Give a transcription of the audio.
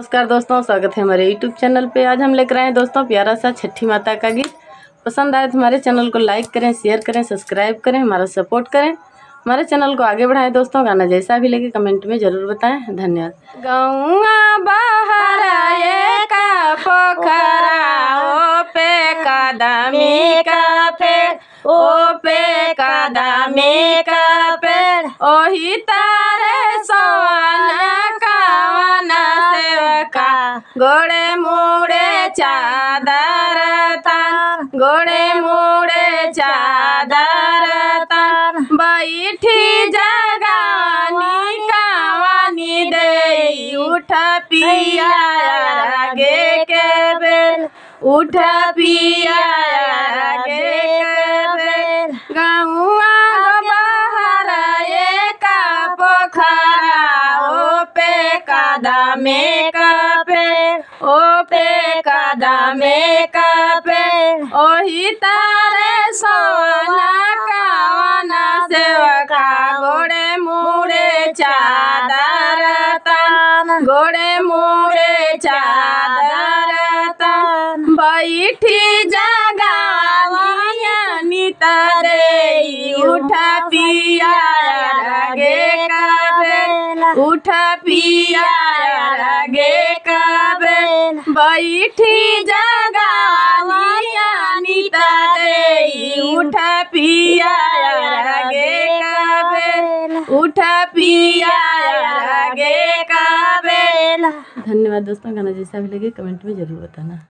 नमस्कार दोस्तों, स्वागत है हमारे YouTube चैनल पे। आज हम लेकर आए हैं दोस्तों प्यारा सा छठी माता का गीत। पसंद आए तो हमारे चैनल को लाइक करें, शेयर करें, सब्सक्राइब करें, हमारा सपोर्ट करें, हमारे चैनल को आगे बढ़ाएं। दोस्तों गाना जैसा भी लगे कमेंट में ज़रूर बताएं। धन्यवाद। गौआ बहराए का पोखरा ओ पे कदमी का पेड़, ओ पे कदमी का पेड़, ओही तारे सोना गोड़े मुड़े चादर तान, गोड़े मुड़े चादर तान, बैठी जगानी कावानी दे, उठ पिया आगे के बेल, उठ पिया आगे के बेल। गौआ बहराए का पोखरा ओ पे कदमे का पेड़, ओ पे कदमे का पेड़, ओही तारे सोना कावना सेवका, गोड़े मुड़े चादर तान, गोड़े मुड़े चादर तान, बैठी जगानिया निता दे, उठ पिया आगे का बेल, उठ पिया आगे का बेल, बैठी जगानिया निता दे, उठ पिया आगे का बेल, उठ पिया आगे का बेल। धन्यवाद दोस्तों, गाना जैसा भी लगे कमेंट में ज़रूर बताना।